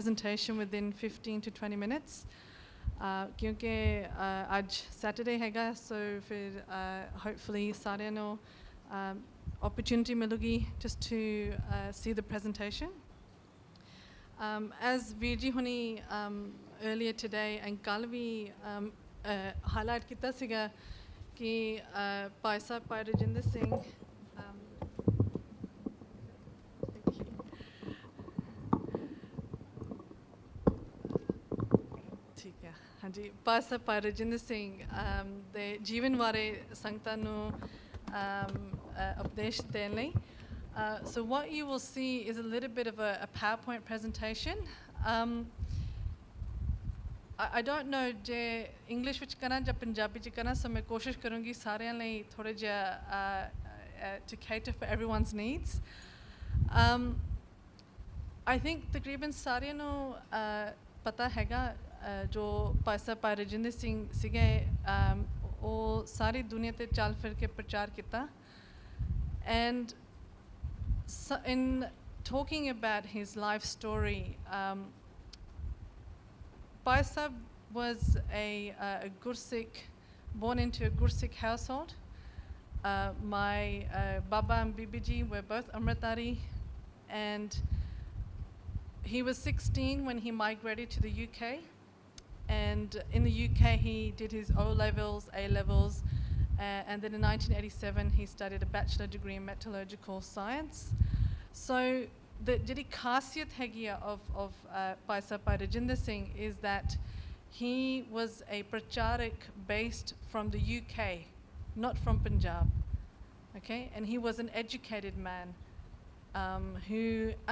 presentation within 15 to 20 minutes. क्योंकि आज Saturday हैगा, so फिर hopefully साਰਿਆਂ ਨੂੰ opportunity मिलेगी just to see the presentation. As Virji Huni earlier today and Kalvi highlight kita siga कि Bhai Sahib Rajinder Singh ठीक है हाँ जी Bhai Sahib Rajinder Singh ਦੇ ਜੀਵਨ ਬਾਰੇ ਸੰਗਤਾਂ ਨੂੰ ਉਪਦੇਸ਼ ਦੇਣ ਲਈ. So what you will see is a little bit of a PowerPoint presentation. I don't know ਜੇ English ਵਿੱਚ ਕਰਾਂ ਜਾਂ ਪੰਜਾਬੀ 'ਚ ਕਰਾਂ, so ਮੈਂ ਕੋਸ਼ਿਸ਼ ਕਰੂੰਗੀ ਸਾਰਿਆਂ ਲਈ ਥੋੜ੍ਹਾ ਜਿਹਾ to cater for everyone's needs. I think ਤਕਰੀਬਨ ਸਾਰਿਆਂ ਨੂੰ ਪਤਾ ਹੈਗਾ ਜੋ ਭਾਈ ਸਾਹਿਬ ਰਜਿੰਦਰ ਸਿੰਘ ਸੀਗੇ, ਉਹ ਸਾਰੀ ਦੁਨੀਆ 'ਤੇ ਚੱਲ ਫਿਰ ਕੇ ਪ੍ਰਚਾਰ ਕੀਤਾ. And so in talking about his life story, Bhai Sahib was a Gursikh, born into a Gursikh household. My Baba and Bibi Ji were both Amritari, and he was 16 when he migrated to the UK. And in the UK he did his O-levels, A-levels, and then in 1987 he studied a bachelor degree in metallurgical science. So the ਜਿਹੜੀ ਖਾਸੀਅਤ ਹੈਗੀ of Bhai Sahib Rajinder Singh is that he was a pracharak based from the UK, not from Punjab. Okay, and he was an educated man who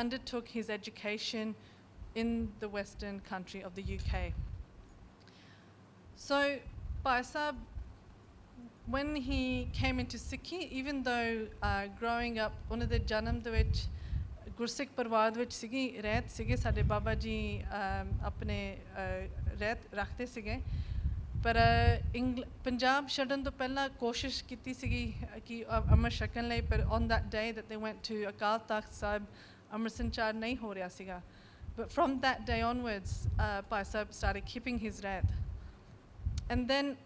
undertook his education in the Western country of the UK. So Bhai Sahib, when he came into Sikhi, even though growing up, one of the janam de vich Gursikh parwar de vich sigi ਰਹਿਤ sige, ਸਾਡੇ ਬਾਬਾ ਜੀ ਆਪਣੇ ਰਹਿਤ ਰੱਖਦੇ ਸੀਗੇ, ਪਰ ਪੰਜਾਬ ਛੱਡਣ ਤੋਂ ਪਹਿਲਾਂ ਕੋਸ਼ਿਸ਼ ਕੀਤੀ ਸੀਗੀ ਕਿ ਅੰਮ੍ਰਿਤ ਛਕਣ ਲਈ, ਪਰ on that day that they went to Akal Takht Sahib ਅੰਮ੍ਰਿਤ ਸੰਚਾਰ ਨਹੀਂ ਹੋ ਰਿਹਾ ਸੀਗਾ. But from that day onwards, Bhai Sahib started keeping his ਰਹਿਤ. And then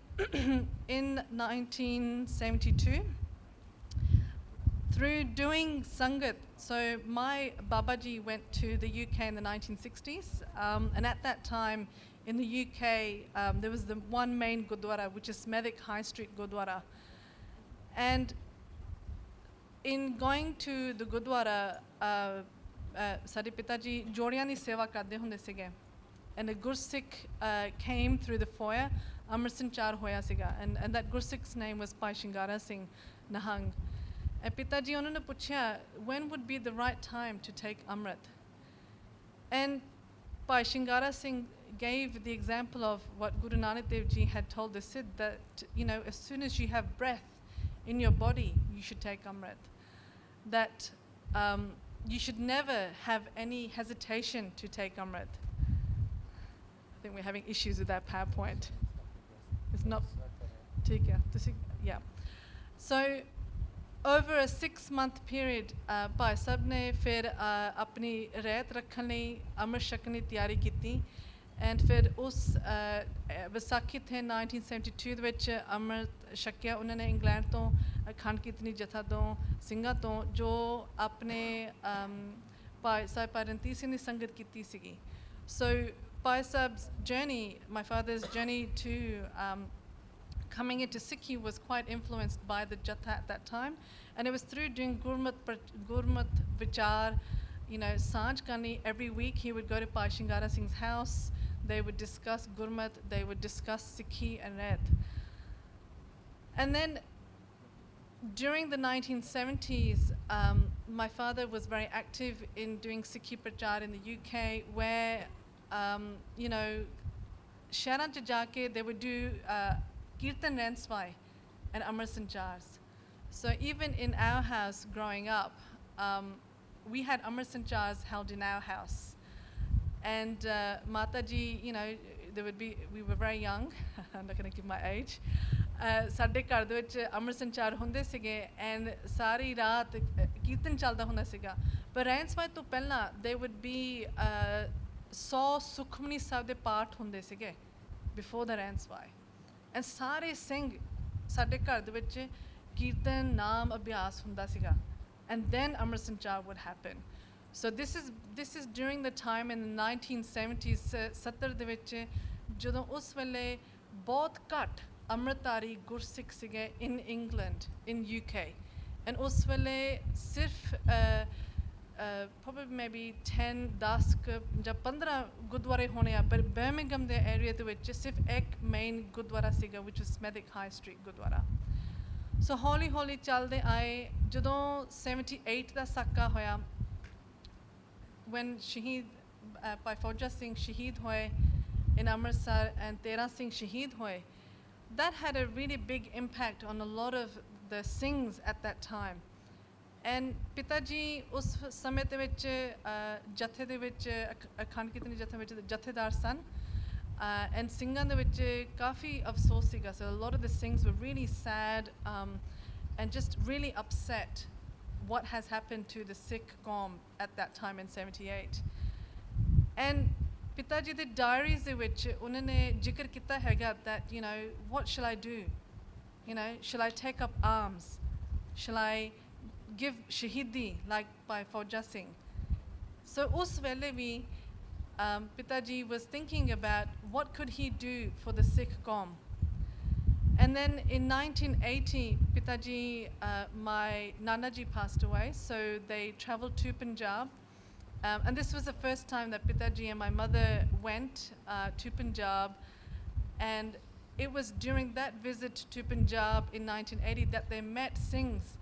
in 1972, through doing Sangat, so my Babaji went to the UK in the 1960s, and at that time in the UK there was the one main Gurdwara, which is Smethwick High Street Gurdwara. And in going to the Gurdwara, Sade Pitaji Jodiyan di seva karde hunde sige, and a Gursikh came through the foyer. Amrit Sanchar hoya siga, and that Gursikh's name was Bhai Shingara Singh Nahang. And Pitaji ਉਹਨਾਂ ਨੇ ਪੁੱਛਿਆ, when would be the right time to take Amrit? And Bhai Shingara Singh gave the example of what Guru Nanak Dev Ji had told the Siddh, that as soon as you have breath in your body, you should take Amrit. That you should never have any hesitation to take Amrit. I think we're having issues with that PowerPoint. It's not. Yeah. So over a 6-month period, Bhai Sahib ne fir apni ਰਹਿਤ ਰੱਖਣ ਲਈ ਅੰਮ੍ਰਿਤ ਛਕਣ ਦੀ ਤਿਆਰੀ ਕੀਤੀ. And ਫਿਰ ਉਸ ਵਿਸਾਖੀ ਤੇ 1972 ਦੇ ਵਿੱਚ ਅੰਮ੍ਰਿਤ ਛਕਿਆ ਉਹਨਾਂ ਨੇ ਇੰਗਲੈਂਡ ਤੋਂ, ਅਖੰਡ ਕੀਰਤਨੀ ਜਥਾ ਤੋਂ, ਸਿੰਘਾਂ ਤੋਂ, ਜੋ ਆਪਣੇ ਭਾਈ ਸਾਹਿਬ ਰਣਜੀਤ ਸਿੰਘ ਦੀ ਸੰਗਤ ਕੀਤੀ ਸੀਗੀ. So Bhai Sahib's journey, my father's journey to coming into Sikhi was quite influenced by the Jatha at that time, and it was through doing Gurmat Vichar, Sanj Kani. Every week he would go to Bhai Shingara Singh's house, they would discuss Gurmat, they would discuss Sikhi and Ret. And then during the 1970s, my father was very active in doing Sikhi Prachar in the UK, where ਸ਼ਹਿਰਾਂ 'ਚ ਜਾ ਕੇ they would do Kirtan Ranswai and Amrit Sanchars. So even in our house growing up, we had Amrit Sanchars held in our house. And Mataji, we were very young, I'm not going to give my age. ਸਾਡੇ ਘਰ ਦੇ ਵਿੱਚ ਅੰਮ੍ਰਿਤ ਸੰਚਾਰ ਹੁੰਦੇ ਸੀਗੇ, and ਸਾਰੀ ਰਾਤ ਕੀਰਤਨ ਚੱਲਦਾ ਹੁੰਦਾ ਸੀਗਾ. ਪਰ ਰੈਂਸਵਾਈ ਤੋਂ ਪਹਿਲਾਂ they would be 100 Sukhmani Sahib ਦੇ ਪਾਠ ਹੁੰਦੇ ਸੀਗੇ ਬਿਫੋਰ ਦ ਰੈਂਸ ਵਾਈ ਐਂਡ ਸਾਰੇ ਸਿੰਘ ਸਾਡੇ ਘਰ ਦੇ ਵਿੱਚ ਕੀਰਤਨ ਨਾਮ ਅਭਿਆਸ ਹੁੰਦਾ ਸੀਗਾ ਐਂਡ ਦੈਨ ਅੰਮ੍ਰਿਤ ਸੰਚਾਰ would happen. So this is during the time in the 1970s 70 ਦੇ ਵਿੱਚ ਜਦੋਂ ਉਸ ਵੇਲੇ ਬਹੁਤ ਘੱਟ ਅੰਮ੍ਰਿਤਧਾਰੀ ਗੁਰਸਿੱਖ ਸੀਗੇ in England in UK and ਉਸ ਵੇਲੇ ਸਿਰਫ probably maybe 10 10 ਜਾਂ 15 ਗੁਰਦੁਆਰੇ ਹੋਣੇ ਆ ਪਰ ਬਰਮਿੰਗਮ ਦੇ ਏਰੀਆ ਦੇ ਵਿੱਚ ਸਿਰਫ ਇੱਕ ਮੇਨ ਗੁਰਦੁਆਰਾ ਸੀਗਾ which was Smethwick High Street Gurdwara. ਸੋ ਹੌਲੀ ਹੌਲੀ ਚੱਲਦੇ ਆਏ ਜਦੋਂ 78 ਦਾ ਸਾਕਾ ਹੋਇਆ when Shaheed Bhai Fauja Singh Shaheed hoye in Amritsar and Tera Singh Shaheed hoye, that had a really big impact on a lot of the Singhs at that time. And Pitaji us samay de vich jathe de vich akhand kitni jathe vich jathedar san and Singhan de vich kafi afsos siga. So a lot of the Singhs were really sad and just really upset what has happened to the Sikh Camp at that time in 78. And Pitaji the diaries de vich unhone zikr kita hega that, you know, what shall I do? You know, shall I take up arms? Shall I give shahidi like Bhai Fauja Singh? So us vele vi Pitaji was thinking about what could he do for the Sikh Camp. And then in 1980, Pitaji, my Nanaji passed away, so they travelled to Punjab. And this was the first time that Pitaji and my mother went to Punjab. And it was during that visit to Punjab in 1980 that they met Singhs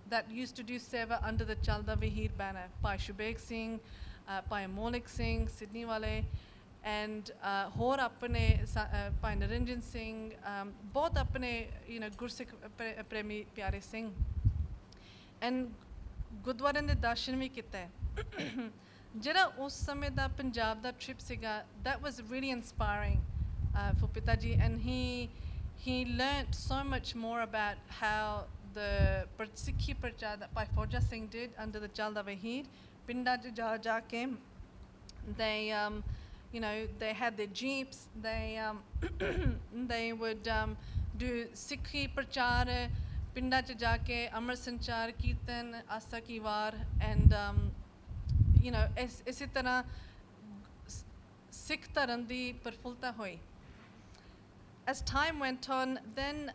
that used to do seva under the Chalda Vaheer banner, Bhai Sahib Singh, Bhai Monik Singh, Sydney wale, and ਹੋਰ ਆਪਣੇ ਭਾਈ ਨਰਿੰਜਨ ਸਿੰਘ ਬਹੁਤ ਆਪਣੇ ਗੁਰਸਿੱਖ ਪ੍ਰੇਮੀ ਪਿਆਰੇ Singh and ਗੁਰਦੁਆਰਿਆਂ ਦੇ ਦਰਸ਼ਨ ਵੀ ਕੀਤਾ ਜਿਹੜਾ ਉਸ ਸਮੇਂ ਦਾ ਪੰਜਾਬ ਦਾ ਟ੍ਰਿਪ ਸੀਗਾ that was really inspiring for Pitaji and he learnt so much more about how the Sikhi prachar that Bhai Fauja Singh did under the Chalda Vaheer ਪਿੰਡਾਂ 'ਚ ਜਾ ਕੇ they you know, they had their jeeps, they would do Sikhi prachar, pinda cha ja ke amar sanchar kirtan asa ki war and you know isi tarah Sikh dharam di prafulta hoyi. As time went on, then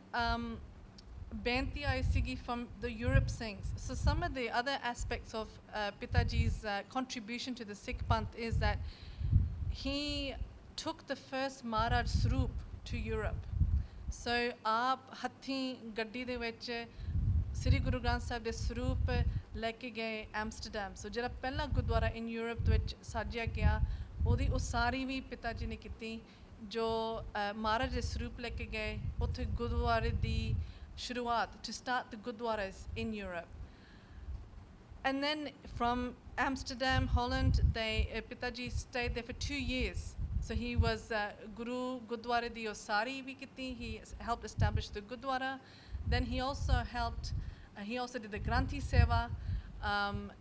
benti aayi sigi from the Europe Singhs. So some of the other aspects of Pitaji's contribution to the Sikh Panth is that he took the first Maharaj Swaroop to Europe. So aap hathi gaddi de vich Sri Guru Granth Sahib de Swaroop leke gaye Amsterdam. So jehda pehla gurdwara in Europe de vich sajya gaya odi usari vi Pitaji ne ਕੀਤੀ ਜੋ Maharaj de Swaroop leke gaye ਉੱਥੇ ਗੁਰਦੁਆਰੇ ਦੀ ਸ਼ੁਰੂਆਤ to start the gurdwaras in Europe. And then from Amsterdam, Holland, Pitaji stayed there for 2 years. So he was Guru Gurdwara di Osari vi kiti. He helped establish the Gurdwara. Then he also helped. He also did the Granthi Seva,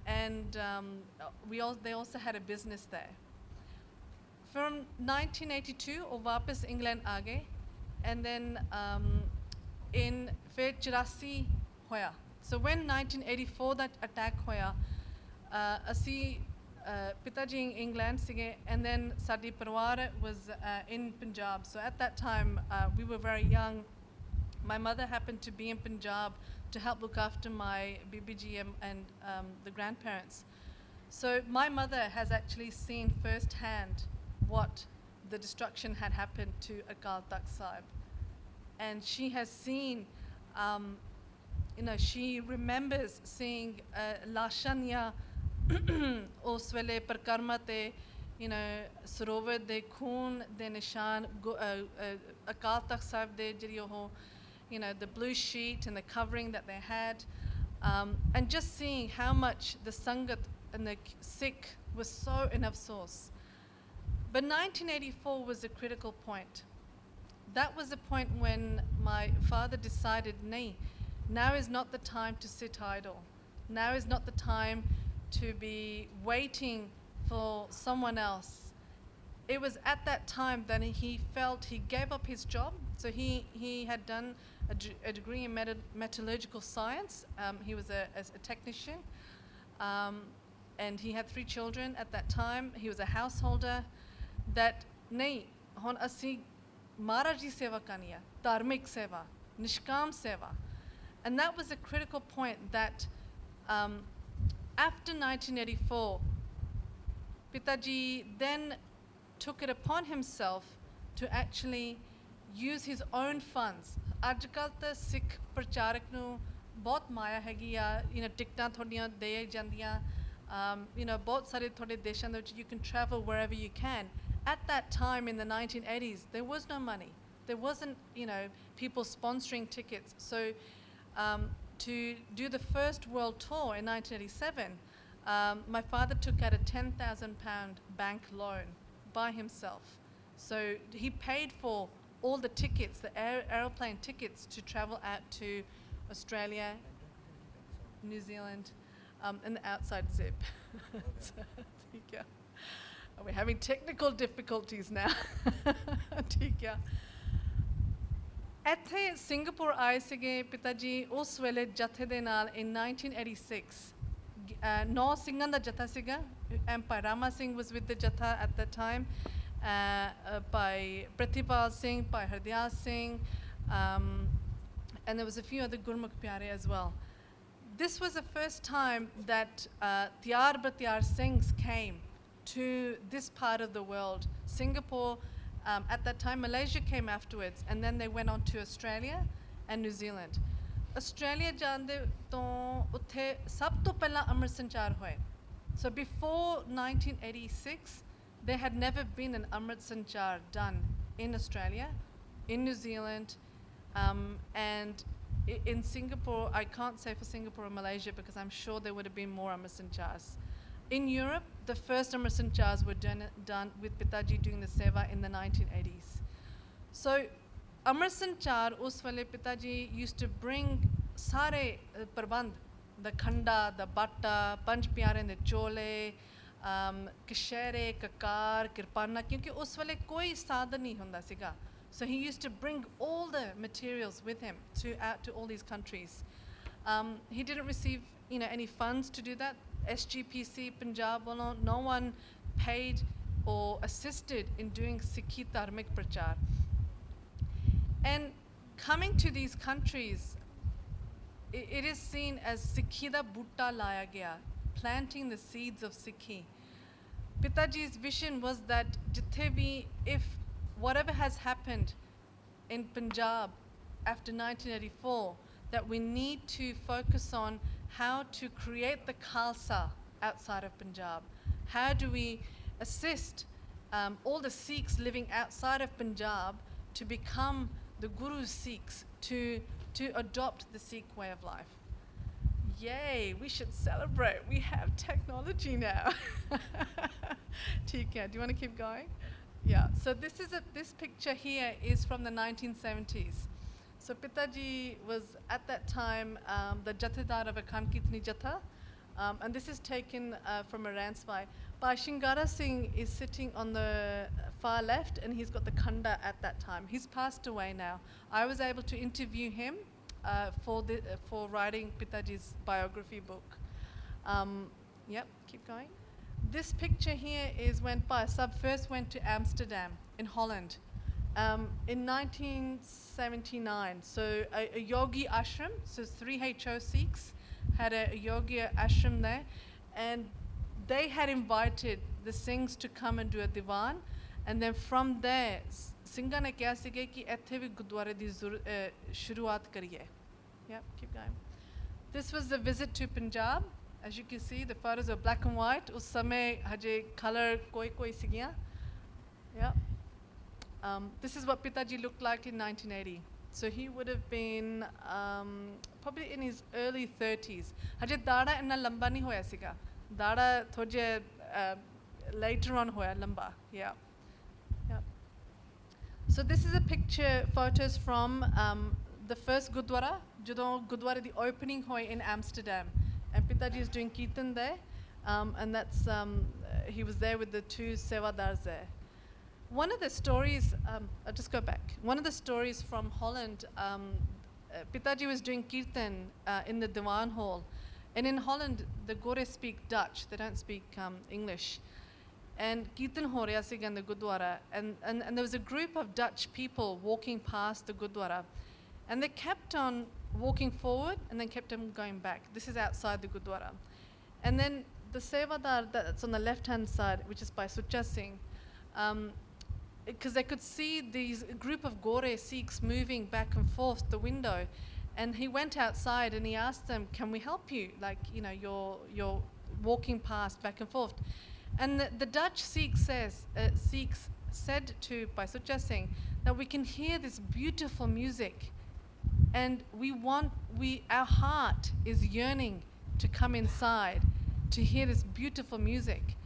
and they also had a business there. From 1982, वो वापस England आ गए, and then in फिर 84 होया. So when 1984 that attack hoya, ਅਸੀਂ Pitaji in England sige, and then ਸਾਡੀ ਪਰਿਵਾਰ was in Punjab. So at that time we were very young. My mother happened to be in Punjab to help look after my Bibi Ji and the grandparents. So my mother has actually seen firsthand what the destruction had happened to Akal Takht Sahib, and she has seen she remembers seeing Lashanya ਉਸ ਵੇਲੇ ਪਰਿਕਰਮਾ ਤੇ ਸਰੋਵਰ ਦੇ ਖੂਨ ਦੇ ਨਿਸ਼ਾਨ ਅਕਾਲ ਤਖਤ ਸਾਹਿਬ ਦੇ ਜਿਹੜੀ ਉਹ the blue sheet and the covering that they had, and just seeing how much the Sangat and the Sikh was so in afsos. But 1984 was a critical point. That was the point when my father decided, nay, now is not the time to sit idle. Now is not the time to be waiting for someone else. it was at that time that he felt he gave up his job. So he had done a degree in metallurgical science. He was a technician, and he had 3 children at that time. He was a householder. That nahi hon asi Maharaj ji seva karni hai, dharmik seva, nishkam seva. And that was a critical point that after 1984, Pitaji then took it upon himself to actually use his own funds. Ajkal ta Sikh pracharak nu bahut maya hegi ya, tiktan thodiyan de jandiyan, bahut sare thode deshan de vich you can travel wherever you can. At that time in the 1980s, there was no money. There wasn't, people sponsoring tickets. So to do the first world tour in 1987, my father took out a £10,000 bank loan by himself. So he paid for all the tickets, the aeroplane tickets to travel out to Australia, New Zealand, and the outside zip. So, there you go. We're having technical difficulties now. ठीक है. ਇੱਥੇ Singapore ਆਏ ਸੀਗੇ ਪਿਤਾ ਜੀ ਉਸ ਵੇਲੇ ਜਥੇ ਦੇ ਨਾਲ in 1986. 9 ਸਿੰਘਾਂ ਦਾ ਜਥਾ ਸੀਗਾ. Bhai Rama Singh was with the jatha at that time. Bhai Pratipal Singh, Bhai Hardyal Singh, and there was a few other Gurmukh Pyare as well. This was the first time that Tyar Batyar Singhs came to this part of the world. Singapore, at that time, Malaysia came afterwards, and then they went on to Australia and New Zealand. Australia jaande to utthe sab to pehla Amrit Sanchar hoye. So before 1986, there had never been an Amrit Sanchar done in Australia, in New Zealand, and in Singapore. I can't say for Singapore or Malaysia because I'm sure there would have been more Amrit Sanchars. In Europe, the first Amrit Sanchars were done with Pitaji doing the seva in the 1980s. So Amrit Sanchar us wale Pitaji used to bring sare prabandh, the khanda, the batta, panch pyare the chole, kishere, kakar, kirpana, kyunki us wale koi sadhan nahi hunda siga. So he used to bring all the materials with him out to all these countries. He didn't receive any funds to do that. SGPC, Punjab, no one paid or assisted in doing Sikhi Dharmik Prachar. And coming to these countries, it is seen as Sikhi da butta laya gaya, planting the seeds of Sikhi. Pitaji's vision was that jithe bhi, if whatever has happened in Punjab after 1984, that we need to focus on how to create the Khalsa outside of Punjab. How do we assist all the Sikhs living outside of Punjab to become the Guru's Sikhs, to adopt the Sikh way of life? Yay, we should celebrate. We have technology now. Tika, do you want to keep going? Yeah, so this picture here is from the 1970s. So Pitaji was at that time the Jathedar of a Kankitni Jatha, and this is taken from a Ranspai. Bhai Shingara Singh is sitting on the far left, and he's got the khanda at that time. He's passed away now. I was able to interview him for writing Pitaji's biography book. Yep, keep going. This picture here is when Bhai Sahib first went to Amsterdam in Holland. In 1979, so a yogi ashram, so 3 HO Sikhs had a yogi ashram there, and they had invited the Singhs to come and do a divan, and then from there, Singha ne kiya sige ki ethe vi gurdware di shuruaat kariye. Yeah, keep going. This was the visit to Punjab. As you can see, the photos are black and white. Us samay haje color koi sigiyan. Yeah. This is what Pitaji looked like in 1980. So he would have been probably in his early 30s. Haje dada inna lamba nahi hoya siga. Dada thoje later on hoya lamba. Yeah. Yeah. So this is a picture, photos from the first Gurdwara, jadon Gurdwara the opening hoy in Amsterdam. And Pitaji is doing Kirtan there. And that's, he was there with the 2 Sevadars there. One of the stories, I'll just go back. One of the stories from Holland, Pitaji was doing kirtan in the Diwan Hall. And in Holland, the Gore speak Dutch. They don't speak English. And kirtan ho raha siga in the Gurdwara. And there was a group of Dutch people walking past the Gurdwara. And they kept on walking forward and then kept on going back. This is outside the Gurdwara. And then the Sevadar that's on the left-hand side, which is by Sucha Singh, because they could see these group of Gore Sikhs moving back and forth the window, and he went outside and he asked them, "Can we help you? Like, you know, you're walking past back and forth." And the Dutch Sikhs said to Bhai Sucha Singh that we can hear this beautiful music, and our heart is yearning to come inside to hear this beautiful music,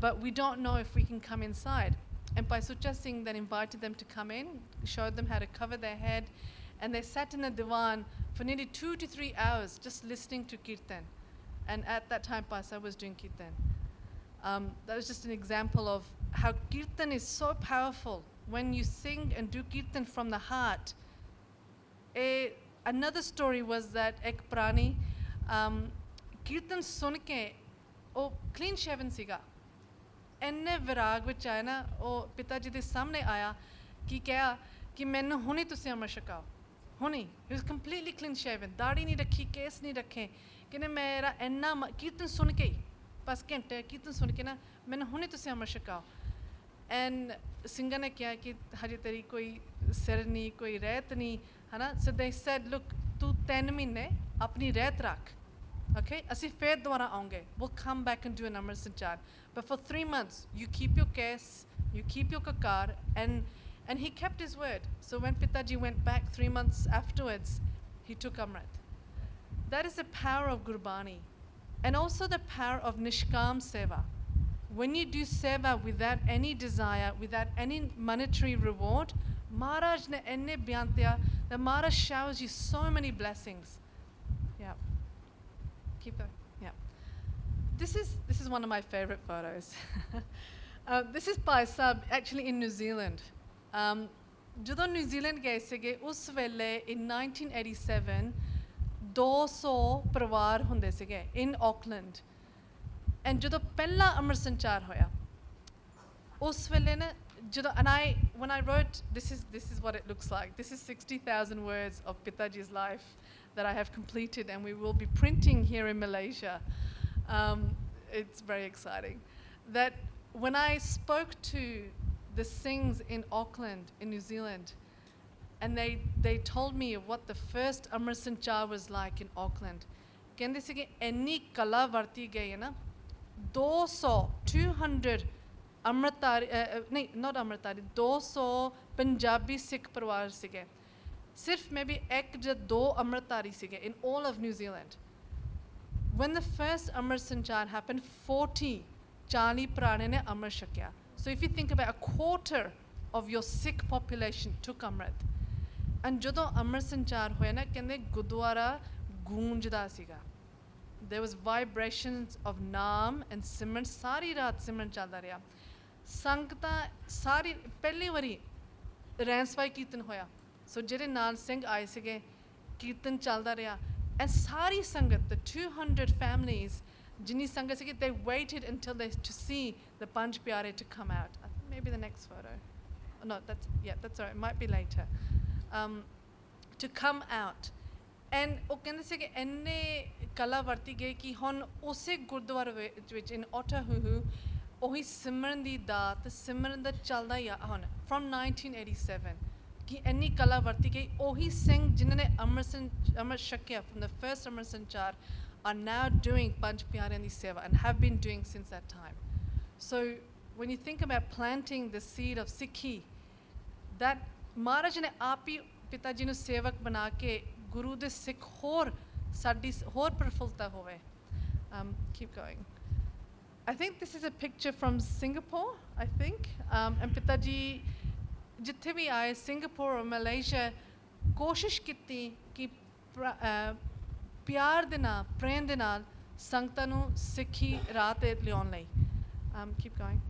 but we don't know if we can come inside. And Bhai Sucha Singh then invited them to come in, showed them how to cover their head, and they sat in the divan for nearly 2 to 3 hours just listening to kirtan. And at that time, Bhai Sahib was doing kirtan. That was just an example of how kirtan is so powerful. When you sing and do kirtan from the heart. Another story was that ek prani kirtan sun ke, oh clean shaven siga. ਇੰਨੇ ਵਿਰਾਗ ਵਿੱਚ ਆਇਆ ਨਾ ਉਹ ਪਿਤਾ ਜੀ ਦੇ ਸਾਹਮਣੇ ਆਇਆ ਕਿ ਕਿਹਾ ਕਿ ਮੈਨੂੰ ਹੁਣੇ ਤੁਸੀਂ ਅੰਮ੍ਰਿਤ ਛਕਾਓ ਹੁਣੇ ਹੀ ਵਾਸ ਕੰਪਲੀਟਲੀ ਕਲੀਨ ਸ਼ੇਵਨ ਦਾੜੀ ਨਹੀਂ ਰੱਖੀ ਕੇਸ ਨਹੀਂ ਰੱਖੇ ਕਹਿੰਦੇ ਮੇਰਾ ਇੰਨਾ ਕੀਰਤਨ ਸੁਣ ਕੇ ਹੀ ਬਸ ਘੰਟੇ ਕੀਰਤਨ ਸੁਣ ਕੇ ਨਾ ਮੈਨੂੰ ਹੁਣੇ ਤੁਸੀਂ ਅੰਮ੍ਰਿਤ ਛਕਾਓ ਐਂਡ ਸਿੰਘਾਂ ਨੇ ਕਿਹਾ ਕਿ ਹਜੇ ਤੇਰੀ ਕੋਈ ਸਿਰ ਨਹੀਂ ਕੋਈ ਰਹਿਤ ਨਹੀਂ ਹੈ ਨਾ ਸੋ ਦੇ ਸੈਡ ਲੁੱਕ ਤੂੰ 3 ਮਹੀਨੇ ਆਪਣੀ ਰਹਿਤ ਰੱਖ okay ਅਸੀਂ ਫੇਰ ਦੁਬਾਰਾ ਆਉਂਗੇ we'll come back and do an Amrit Sanchar but for 3 months you keep your case you keep your kakar and he kept his word so when Pitaji went back 3 months afterwards he took Amrit. That is the power of Gurbani and also the power of Nishkam Seva. When you do Seva without any desire without any monetary reward, Maharaj ne enne byantiya that Maharaj showers you so many blessings. Yeah. Keep going. Yeah. This is one of my favorite photos. This is Bhai Sahib actually in New Zealand. ਜਦੋਂ New Zealand ਗਏ ਸੀਗੇ ਉਸ ਵੇਲੇ in 1987 200 ਪਰਿਵਾਰ ਹੁੰਦੇ ਸੀਗੇ in Auckland. And ਜਦੋਂ ਪਹਿਲਾ ਅੰਮ੍ਰਿਤ ਸੰਚਾਰ ਹੋਇਆ ਉਸ ਵੇਲੇ ਨਾ ਜਦੋਂ when I wrote this is what it looks like. This is 60,000 words of Pitaji's life that I have completed and we will be printing here in Malaysia. It's very exciting. That when I spoke to the Singhs in Auckland, in New Zealand, and they told me of what the first Amrit Sanchar was like in Auckland. ਕਹਿੰਦੇ ਸੀਗੇ ਇੰਨੀ ਕਲਾ ਵਰਤੀ ਗਈ ਹੈ ਨਾ 200 ਅੰਮ੍ਰਿਤਧਾਰੀ ਨਹੀਂ not ਅੰਮ੍ਰਿਤਧਾਰੀ 200 ਪੰਜਾਬੀ ਸਿੱਖ ਪਰਿਵਾਰ ਸੀਗੇ ਸਿਰਫ maybe ਇੱਕ ਜਾਂ 2 ਅੰਮ੍ਰਿਤਧਾਰੀ ਸੀਗੇ in all of New Zealand. When the first Amrit Sanchar happened 40 ਪ੍ਰਾਣੇ ਨੇ ਅੰਮ੍ਰਿਤ ਛਕਿਆ. So if you think about a quarter of your Sikh population took Amrit. And ਜਦੋਂ ਅੰਮ੍ਰਿਤ ਸੰਚਾਰ ਹੋਇਆ ਨਾ ਕਹਿੰਦੇ ਗੁਰਦੁਆਰਾ ਗੂੰਜਦਾ ਸੀਗਾ. There was vibrations of naam and simran ਸਾਰੀ ਰਾਤ ਸਿਮਰਨ ਚੱਲਦਾ ਰਿਹਾ. ਸੰਗਤਾਂ ਸਾਰੀ ਪਹਿਲੀ ਵਾਰੀ ਰੈਂਸਵਾਈ ਕੀਰਤਨ ਹੋਇਆ. So ਜਿਹੜੇ ਨਾਲ ਸਿੰਘ ਆਏ ਸੀਗੇ ਕੀਰਤਨ ਚੱਲਦਾ ਰਿਹਾ and ਸਾਰੀ ਸੰਗਤ the 200 families ਜਿੰਨੀ ਸੰਗਤ ਸੀਗੀ they waited until to see the ਪੰਜ ਪਿਆਰੇ to come out. Maybe the next photo. Oh, no, that's all right. It might be later. To come out. And ਉਹ ਕਹਿੰਦੇ ਸੀ ਕਿ ਇੰਨੇ ਕਲਾ ਵਰਤੀ ਗਈ ਕਿ ਹੁਣ ਉਸੇ ਗੁਰਦੁਆਰੇ ਵਿੱਚ in Otahuhu ਉਹੀ ਸਿਮਰਨ ਦੀ ਦਾਤ ਸਿਮਰਨ ਦਾ ਚੱਲਦਾ ਹੀ ਆ ਹੁਣ from 1987 ਕਿ ਇੰਨੀ ਕਲਾ ਵਰਤੀ ਗਈ ਉਹੀ ਸਿੰਘ ਜਿਨ੍ਹਾਂ ਨੇ ਅੰਮ੍ਰਿਤ ਛਕਿਆ from the first Amrit Sanchar are now doing ਪੰਜ ਪਿਆਰਿਆਂ ਦੀ ਸੇਵਾ and have been doing since that time. So when you think about planting the seed of Sikhi, that Maharaj ਨੇ ਆਪ ਹੀ ਪਿਤਾ ਜੀ ਨੂੰ ਸੇਵਕ ਬਣਾ ਕੇ ਗੁਰੂ ਦੇ ਸਿੱਖ ਹੋਰ ਸਾਡੀ ਹੋਰ ਪ੍ਰਫੁੱਲਤਾ ਹੋਵੇ. Keep going. I think this is a picture from Singapore, I think. And ਪਿਤਾ ਜੀ ਜਿੱਥੇ ਵੀ ਆਏ Singapore or Malaysia ਕੋਸ਼ਿਸ਼ ਕੀਤੀ ਕਿ ਪਿਆਰ ਦੇ ਨਾਲ ਪ੍ਰੇਮ ਦੇ ਨਾਲ ਸੰਗਤਾਂ ਨੂੰ ਸਿੱਖੀ ਰਾਹ ਤੇ ਲਿਆਉਣ ਲਈ. Keep going.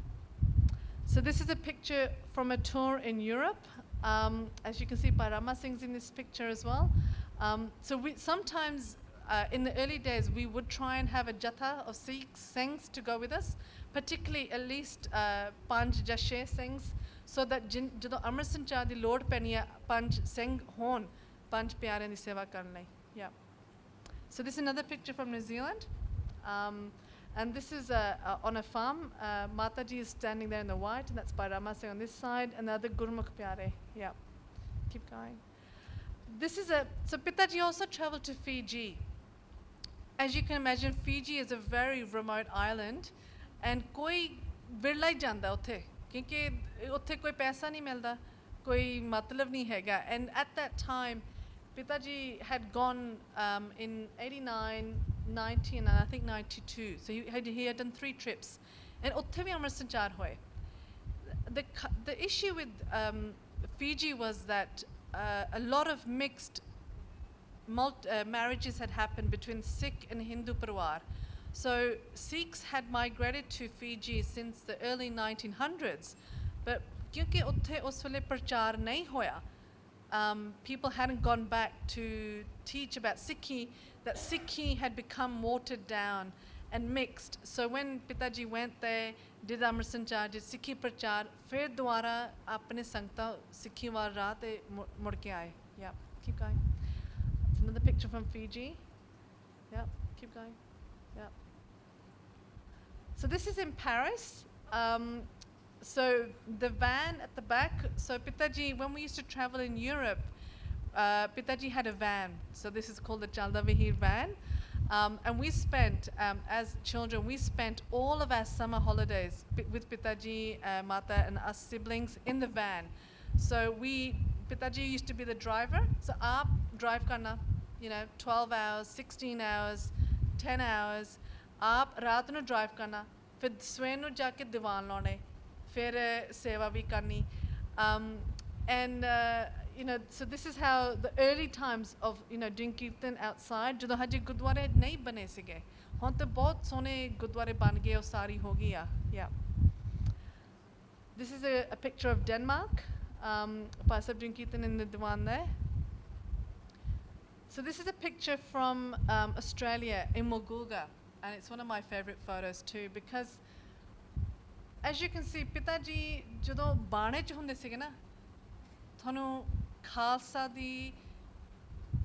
So this is a picture from a tour in Europe. As you can see, Bhairama Singh's in this picture as well. So we sometimes, in the early days, we would try and have a jatha of Singhs to go with us, particularly at least Panj Jashe Singhs, so that ਜਦੋਂ ਅੰਮ੍ਰਿਤ ਸੰਚਾਰ ਦੀ ਲੋੜ ਪੈਣੀ ਹੈ ਪੰਜ ਸਿੰਘ ਹੋਣ ਪੰਜ ਪਿਆਰਿਆਂ ਦੀ ਸੇਵਾ ਕਰਨ ਲਈ. Yeah. So this is another picture from New Zealand. And this is on a farm. Mataji is standing there in the white, and that's Bhairama Singh on this side, and the other Gurmukh Pyare. Yeah. Keep going. This is so Pitaji also traveled to Fiji. As you can imagine, Fiji is a very remote island, and koi virla hi janda utthe. क्योंकि उत्थे कोई पैसा नहीं मिलता कोई मतलब नहीं हैगा. And at that time Pitaji had gone in 89, 90 and I think 92, so he had done 3 trips and उत्थे भी अमृत संचार होए. The issue with Fiji was that a lot of mixed marriages had happened between Sikh and Hindu parivar. So Sikhs had migrated to Fiji since the early 1900s, but क्योंकि उत्थे उस वेले प्रचार नहीं होया, people hadn't gone back to teach about Sikhi, that Sikhi had become watered down and mixed. So when Pitaji went there, did Amrit Sanchar, did Sikhi प्रचार, फिर दोबारा अपने संगता Sikhi वाल राह ते मुड़ के आए. Yeah, keep going. It's another picture from Fiji. Yeah, keep going. Yeah. So this is in Paris. So the van at the back, so Pitaji, when we used to travel in Europe, Pitaji had a van. So this is called the Chalda Vaheer van. And we spent, as children, we spent all of our summer holidays with Pitaji, Mata and us siblings in the van. So Pitaji used to be the driver. So aap drive karna, 12 hours, 16 hours, 10 hours. आप रात ਨੂੰ drive करना फिर सवेर ਨੂੰ ਜਾ ਕੇ ਦੀਵਾਨ ਲਾਉਣੇ फिर सेवा भी करनी. And so this is how the early times of doing kirtan outside, ਜਦੋਂ ਹਜੇ ਗੁਰਦੁਆਰੇ ਨਹੀਂ ਬਣੇ ਸੀਗੇ, ਹੁਣ ਤਾਂ ਬਹੁਤ ਸੋਹਣੇ ਗੁਰਦੁਆਰੇ ਬਣ ਗਏ, ਉਹ ਸਾਰੀ ਹੋ ਗਈ ਆ. Yeah. This is a picture of Denmark. Bhai Sahib doing kirtan in the diwan there. So this is a picture from Australia in Mogulga. And it's one of my favorite photos too, because as you can see, Pitaji ਜਦੋਂ ਬਾਣੇ ਚ ਹੁੰਦੇ ਸੀਗੇ ਨਾ, ਤੁਹਾਨੂੰ ਖਾਲਸਾ ਦੀ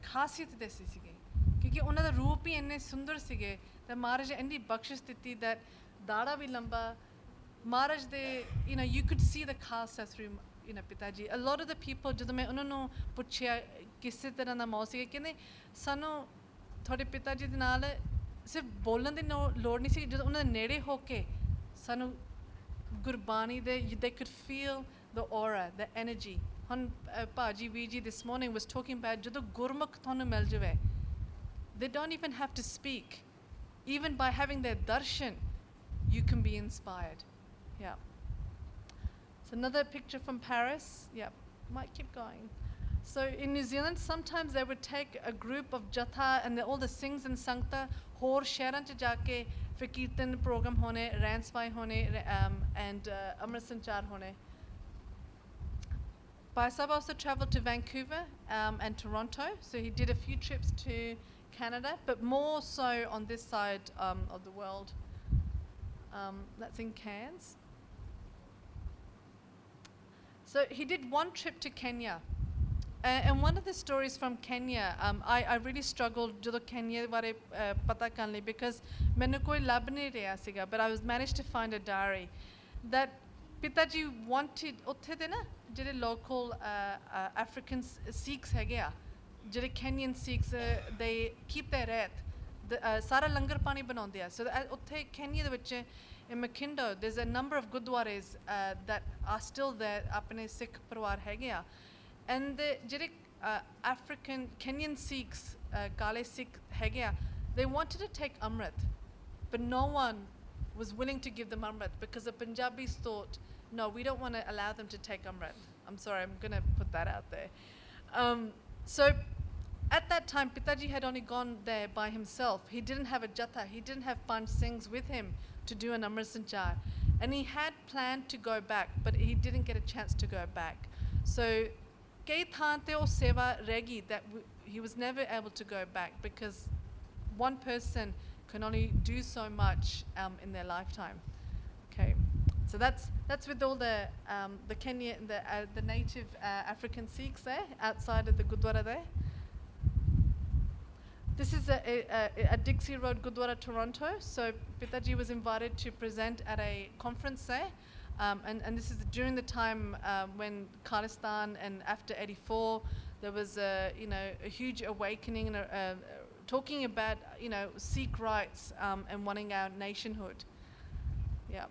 ਖਾਸੀਅਤ ਦੱਸੀ ਸੀਗੀ, ਕਿਉਂਕਿ ਉਹਨਾਂ ਦਾ ਰੂਪ ਹੀ ਇੰਨੇ ਸੁੰਦਰ ਸੀਗੇ ਤੇ ਮਹਾਰਾਜ ਇੰਨੀ ਬਖਸ਼ਿਸ਼ ਦਿੱਤੀ that ਦਾੜਾ ਵੀ ਲੰਬਾ ਮਹਾਰਾਜ ਦੇ you could see the Khalsa through Pitaji. A lot of the people, ਜਦੋਂ ਮੈਂ ਉਹਨਾਂ ਨੂੰ ਪੁੱਛਿਆ ਕਿਸੇ ਤਰ੍ਹਾਂ ਦਾ ਮੌਤ ਸੀਗਾ, ਕਹਿੰਦੇ ਸਾਨੂੰ ਤੁਹਾਡੇ ਪਿਤਾ ਜੀ ਦੇ ਨਾਲ ਸਿਰਫ ਬੋਲਣ ਦੀ ਲੋੜ ਨਹੀਂ ਸੀ, ਜਦੋਂ ਉਹਨਾਂ ਦੇ ਨੇੜੇ ਹੋ ਕੇ ਸਾਨੂੰ ਗੁਰਬਾਣੀ ਦੇ they could feel the aura, the energy. ਹੁਣ ਭਾਜੀ ਵੀ ਜੀ this morning was talking about ਜਦੋਂ ਗੁਰਮੁਖ ਤੁਹਾਨੂੰ ਮਿਲ ਜਾਵੇ, they don't even have to speak. Even by having their darshan, you can be inspired. Yeah. It's another picture from Paris. Yeah, might keep going. So in New Zealand, sometimes they would take a group of jatha and all the Singhs and Sangta ਹੋਰ ਸ਼ਹਿਰਾਂ 'ਚ ਜਾ ਕੇ ਫਿਰ ਕੀਰਤਨ programme ਹੋਣੇ, ਰੈਂਸਵਾਈ ਹੋਣੇ, and ਅੰਮ੍ਰਿਤ ਸੰਚਾਰ ਹੋਣੇ. Bhai Sahib also travelled to Vancouver and Toronto, so he did a few trips to Canada, but more so on this side of the world. That's in Cairns. So he did one trip to Kenya. And one of the stories from Kenya, I really struggled ਜਦੋਂ Kenya ਬਾਰੇ ਪਤਾ ਕਰਨ ਲਈ, because ਮੈਨੂੰ ਕੋਈ ਲੱਭ ਨਹੀਂ ਰਿਹਾ ਸੀਗਾ, but I was managed to find a diary that Pitaji wanted ਉੱਥੇ ਦੇ ਨਾ ਜਿਹੜੇ local African Sikhs ਹੈਗੇ ਆ, ਜਿਹੜੇ Kenyan Sikhs, they keep their ਰਹਿਤ, ਸਾਰਾ ਲੰਗਰ ਪਾਣੀ ਬਣਾਉਂਦੇ ਆ. So ਉੱਥੇ Kenya ਦੇ ਵਿੱਚ in Makindo, there's a number of gurdwaras that are still there, ਆਪਣੇ Sikh ਪਰਿਵਾਰ ਹੈਗੇ ਆ. And the African Kenyan Sikhs, Kale Sikh Hegea, they wanted to take Amrit, but no one was willing to give them Amrit because the Punjabis thought, no, we don't want to allow them to take Amrit. I'm sorry, I'm going to put that out there. So at that time, Pitaji had only gone there by himself. He didn't have a jatha, he didn't have Panch Singhs with him to do an Amrit Sanchar. And he had planned to go back, but he didn't get a chance to go back. So, kei thaan te o seva regi that he was never able to go back because one person can only do so much in their lifetime. Okay, so that's with all the Kenya, the native African Sikhs there outside of the Gurdwara there. This is a Dixie Road Gurdwara, Toronto. So Pitaji was invited to present at a conference there. And this is during the time when Khalistan and after 84, there was a huge awakening and talking about Sikh rights and wanting our nationhood. Yeah,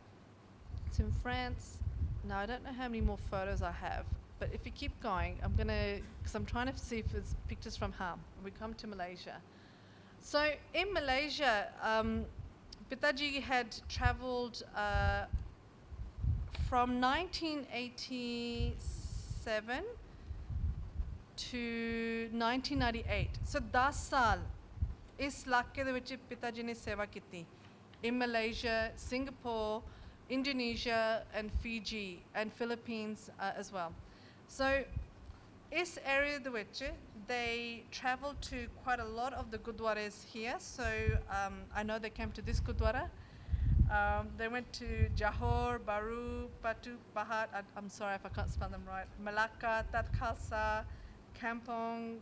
it's in France. Now I don't know how many more photos I have, but if you keep going, because I'm trying to see if there's pictures from Ham. We come to Malaysia. So in Malaysia, Pitaji had travelled from 1987 to 1998. So 10 ਸਾਲ ਇਸ ਇਲਾਕੇ ਦੇ ਵਿੱਚ ਪਿਤਾ ਜੀ ਨੇ ਸੇਵਾ ਕੀਤੀ in Malaysia, Singapore, Indonesia and Fiji and Philippines as well. So this area ਦੇ ਵਿੱਚ they traveled to quite a lot of the gurdwaras here. So I know they came to this gurdwara. They went to Johor, Baru, Batu Pahat, I'm sorry if I can't spell them right, Malacca, Tat Khalsa, Kampong,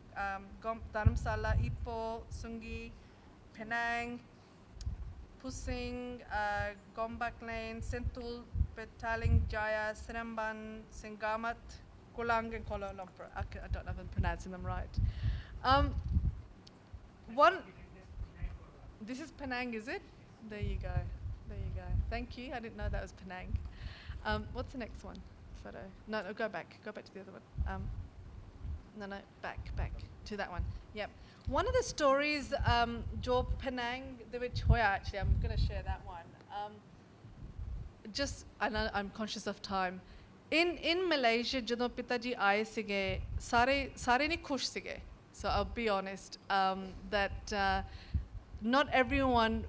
Dharamsala, Ipoh, Sungi, Penang, Pusing, Gombak Lane, Sentul, Petaling, Jaya, Seremban, Sengamat, Kulang and Kuala Lumpur. I don't know if I'm pronouncing them right. This is Penang, is it? There you go. There you go. Thank you. I didn't know that was Penang. What's the next one? Photo. No, go back. Go back to the other one. No, back to that one. Yep. One of the stories, Jo Penang, the which hoya actually, I'm going to share that one. I know I'm conscious of time. In Malaysia, ਜਦੋਂ ਪਿਤਾ ਜੀ ਆਏ ਸੀਗੇ, ਸਾਰੇ ਨਹੀਂ ਖੁਸ਼ ਸੀਗੇ. So I'll be honest, that not everyone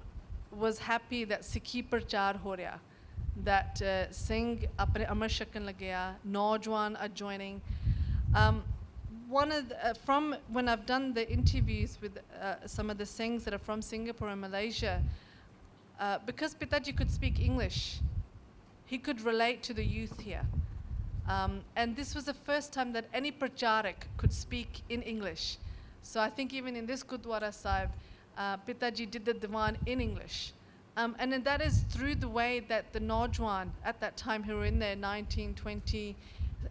was happy that Sikhi ਪ੍ਰਚਾਰ ਹੋ ਰਿਹਾ, that Singh ਆਪਣੇ ਅਮਰ ਛਕਣ ਲੱਗਿਆ, ਨੌਜਵਾਨ are joining. One of from when I've done the interviews with some of the Singhs that are from Singapore and Malaysia, because Pitaji could speak English, he could relate to the youth here. And this was the first time that any pracharak could speak in English. So I think even in this Gurdwara Sahib, Pitaji did the Diwan in English. And then that is through the way that the Nojwan at that time, who were in their 19, 20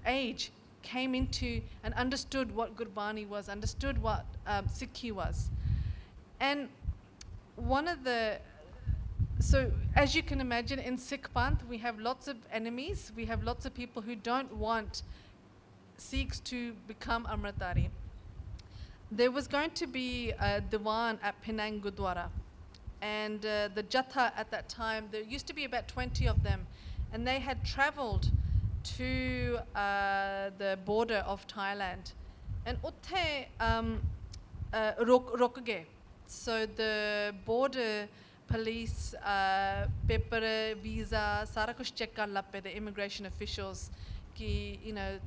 age, came into and understood what Gurbani was, understood what Sikhi was. And one of the, so as you can imagine, in Sikh Panth, we have lots of enemies. We have lots of people who don't want Sikhs to become Amritari. There was going to be a Diwan at Penang Gurdwara. And the Jatha at that time, there used to be about 20 of them. And they had traveled to the border of Thailand. And utte rokge. So the border police, paper, visa, sara kuch check kar lappe, the immigration officials, ki,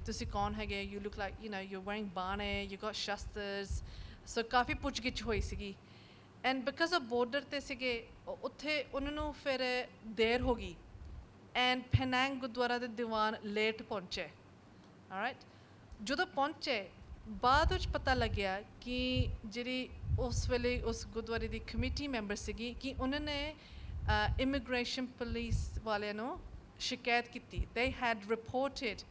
tusi kaun hage, you look like, you're wearing bane, you got shastras. So kafi puchgich hoi sigi. And because of border te sige, utte unnu fir der hogi. And Penang Gurdwara de Diwan late pਹੁੰਚੇ. All right? ਜਦੋਂ ਪਹੁੰਚੇ, ਬਾਅਦ ਵਿੱਚ ਪਤਾ ਲੱਗਿਆ ਕਿ ਜਿਹੜੀ ਉਸ ਵੇਲੇ ਉਸ ਗੁਰਦੁਆਰੇ ਦੀ ਕਮੇਟੀ ਮੈਂਬਰ ਸੀਗੀ ਕਿ ਉਹਨਾਂ ਨੇ ਇਮੀਗ੍ਰੇਸ਼ਨ ਪੁਲਿਸ ਵਾਲਿਆਂ ਨੂੰ ਸ਼ਿਕਾਇਤ ਕੀਤੀ. They had reported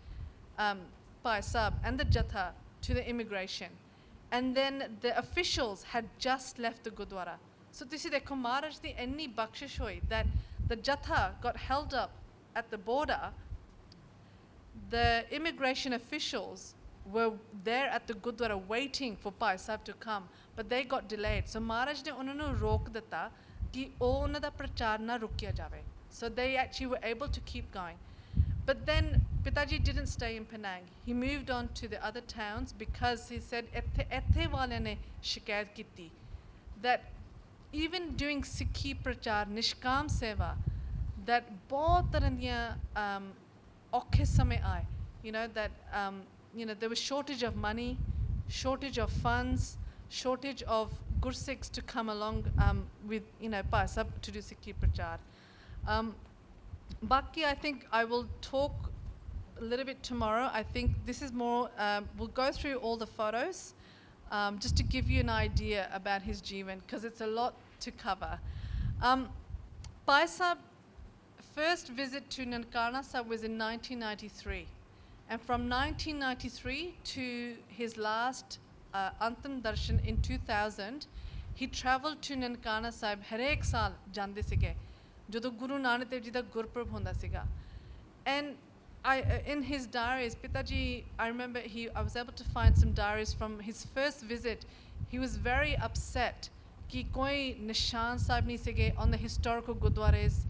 Bhai Sahib and the Jatha to the immigration. And then the officials had just left the Gurdwara. So ਤੁਸੀਂ ਦੇਖੋ ਮਹਾਰਾਜ ਦੀ ਇੰਨੀ ਬਖਸ਼ਿਸ਼ ਹੋਈ that the Jatha got held up at the border. The immigration officials were there at the Gurdwara waiting for Bhai Sahib to come, but they got delayed. So Maharaj ne unhanu rok ditta ki oh unna da prachar na rukya jave. So they actually were able to keep going. But then Pitaji didn't stay in Penang. He moved on to the other towns because he said ethe wale ne shikayat kiti that even doing Sikhi prachar, Nishkam seva, that bahut taran diyan ਔਖੇ ਸਮੇਂ ਆਏ, you know, that you know, there was shortage of money, shortage of funds, shortage of Gursikhs to come along with, you know, Bhai Sahib to do Sikhi Prachar. Baki, I think I will talk a little bit tomorrow. I think this is more, we'll go through all the photos just to give you an idea about his Jeevan, because it's a lot to cover. Bhai Sahib's first visit to Nankana Sahib was in 1993. And from 1993 to his last Antam Darshan in 2000, he travelled to Nankana Sahib harek saal jande sige, jadon Guru Nanak Dev Ji da Gurpurab honda siga. And in his diaries, Pitaji, I remember I was able to find some diaries from his first visit. He was very upset कि कोई निशान साहब नहीं सिगे on the historical gurdwaras,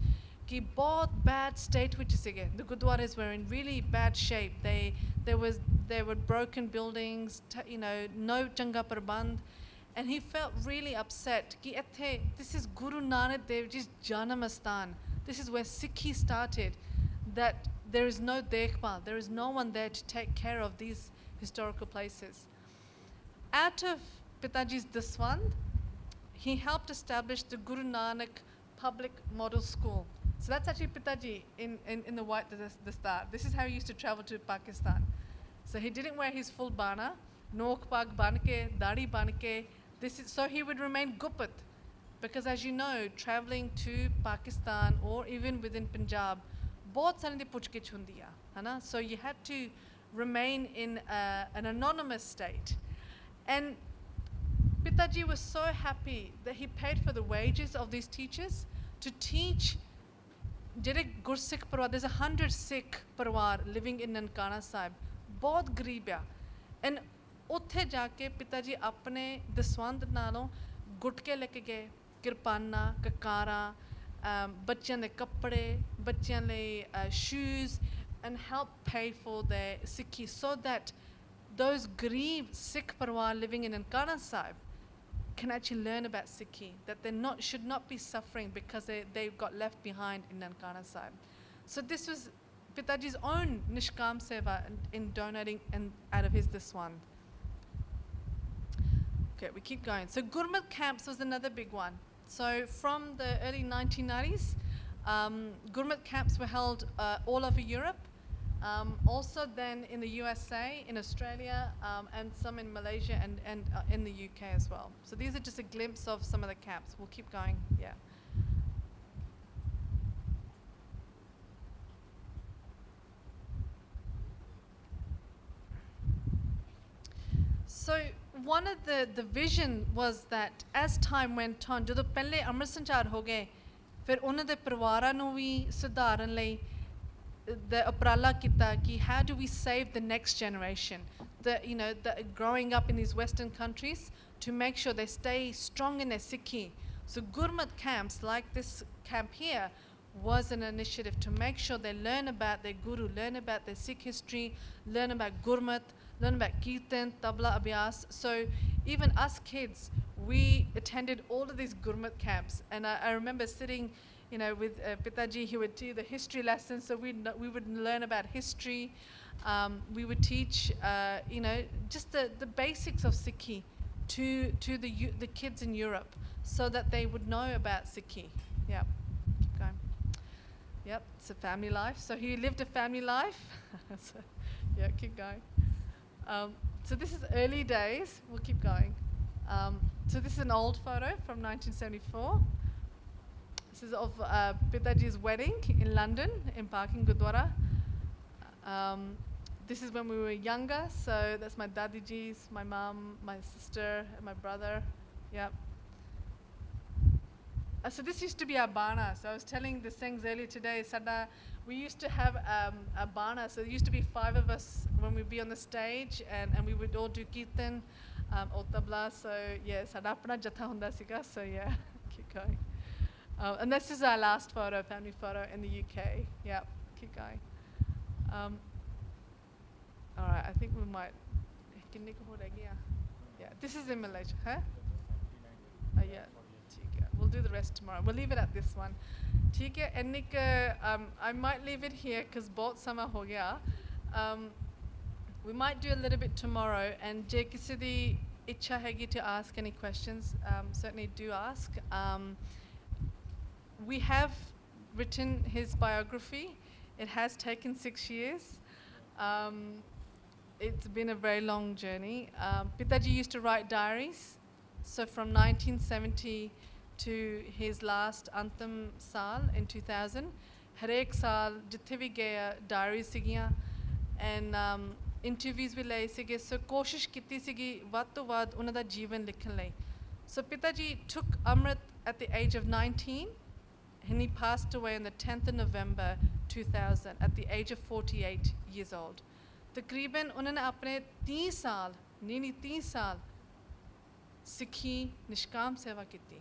कि बहुत bad state which सिगे. The gurdwaras were in really bad shape. There were broken buildings, you know, no changa prabandh, and he felt really upset कि इत्थे, this is Guru Nanak Dev Ji's Janam Asthan. This is where Sikhi started. That there is no dekhbal, there is no one there to take care of these historical places. Out of Pitaji's Daswand, he helped establish the Guru Nanak Public Model School. So that's actually Pitaji in the white dastar. This is how he used to travel to Pakistan. So he didn't wear his full bana, nok pag banke, dadi banke. So he would remain gupat. Because as you know, traveling to Pakistan or even within Punjab, बहुत सारे दी पुछगिछ हुंदी आ, है ना? So you had to remain in an anonymous state. And Pitaji was so happy that he paid for the wages of these teachers to teach ਜਿਹੜੇ ਗੁਰਸਿੱਖ ਪਰਿਵਾਰ, there's 100 Sikh ਪਰਿਵਾਰ living in Nankana Sahib, ਬਹੁਤ ਗਰੀਬ ਆ. And ਉੱਥੇ ਜਾ ਕੇ ਪਿਤਾ ਜੀ ਆਪਣੇ ਦਸਵੰਧ ਨਾਲੋਂ ਗੁਟਕੇ ਲੈ ਕੇ ਗਏ, ਕਿਰਪਾਨਾਂ, ਕਕਾਰਾਂ, ਬੱਚਿਆਂ ਦੇ ਕੱਪੜੇ, ਬੱਚਿਆਂ ਲਈ shoes, and help pay for their Sikhi, so that those ਗਰੀਬ Sikh ਪਰਿਵਾਰ living in Nankana Sahib can actually learn about Sikhi, that they should not be suffering because they got left behind in Nankana Sahib. So this was Pitaji's own Nishkam Seva in donating and out of his Daswand. Okay, we keep going. So Gurmat camps was another big one. So from the early 1990s, Gurmat camps were held all over Europe. Also then in the USA, in Australia, and some in Malaysia and in the UK as well. So these are just a glimpse of some of the camps. We'll keep going, yeah. So one of the vision was that as time went on, ਜਦੋਂ ਪਹਿਲੇ ਅੰਮ੍ਰਿਤ ਸੰਚਾਰ ਹੋ ਗਏ, ਫਿਰ ਉਹਨਾਂ ਦੇ ਪਰਿਵਾਰਾਂ ਨੂੰ ਵੀ ਸੁਧਾਰਨ ਲਈ the uprala kita ki how do we save the next generation, you know, growing up in these Western countries, to make sure they stay strong in their Sikhi. So Gurmat camps like this camp here was an initiative to make sure they learn about their Guru, learn about their Sikh history, learn about Gurmat, learn about Kirtan, Tabla Abhyas. So even us kids, we attended all of these Gurmat camps, and I remember sitting, you know, with Pitaji. He would do the history lessons, so we would learn about history. We would teach, you know, just the basics of Sikhi to the kids in Europe, so that they would know about Sikhi. Yeah, keep going. Yep, it's a family life. So he lived a family life. So, yeah, keep going. So this is early days. We'll keep going. So this is an old photo from 1974. This is of Pitaji's wedding in London, in Parking Gurdwara. This is when we were younger, so that's my dadiji's, my mum, my sister, and my brother. Yep. So this used to be our bana. So I was telling the Singhs earlier today, Sada, we used to have a bana. So there used to be 5 of us when we'd be on the stage, and we would all do kirtan or tabla. So yeah, Sada apna jatha hunda siga. So yeah, keep going. And this is our last photo, family photo in the UK. Yeah, keep going. All right, I think we might. Yeah, this is in Malaysia, huh? Yeah. do the rest tomorrow. We'll leave it at this one. ठीक है, Ennik, I might leave it here because बहुत समय हो गया. We might do a little bit tomorrow, and je kisi di ichha hai to ask any questions, certainly do ask. We have written his biography. It has taken 6 years. It's been a very long journey. Pitaji used to write diaries. So from 1970 to his last Antam Saal in 2000, Harek Saal, jithe bhi gaya, diaries sigiyan, and interviews भी ले sige. So कोशिश ਕੀਤੀ ਸੀਗੀ ਵੱਧ ਤੋਂ ਵੱਧ ਉਹਨਾਂ ਦਾ ਜੀਵਨ ਲਿਖਣ ਲਈ. So Pitaji took Amrit at the age of 19, and he passed away on the 10th of November 2000 at the age of 48 years old. तकरीबन उन्होंने अपने 30 साल, नहीं 30 साल सिखी निष्काम सेवा की थी.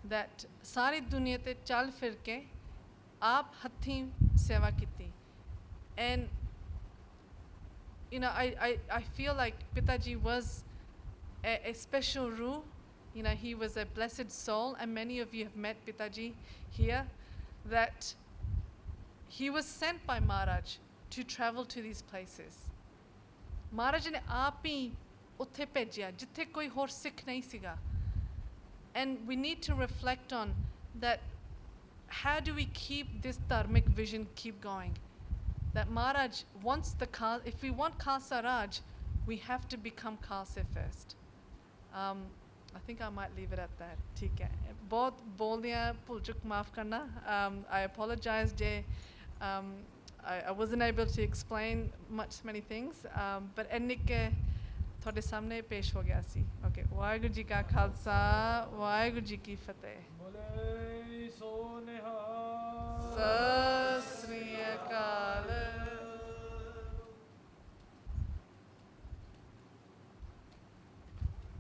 That सारी दुनिया ते चल फिर के आप हथीं सेवा की थी. And you know, I feel like Pitaji was a special ruh. You know, he was a blessed soul, and many of you have met Pitaji here. That he was sent by Maharaj to travel to these places. Maharaj ne aap hi utthe bhejya jithe koi hor sikh nahi siga. And we need to reflect on that. How do we keep this dharmic vision keep going? That Maharaj wants the Khalsa. If we want Khalsa Raj, we have to become Khalsa first. I think I might leave it at that. ठीक है. बहुत बोल दिया, भूल चुक माफ करना. I apologize, Jay. I wasn't able to explain many things, but Ennik थोड़े सामने पेश हो गया सी. Okay. वाहिगुरु जी का खालसा, वाहिगुरु जी की फतेह. बोले सो निहाल. सत श्री अकाल.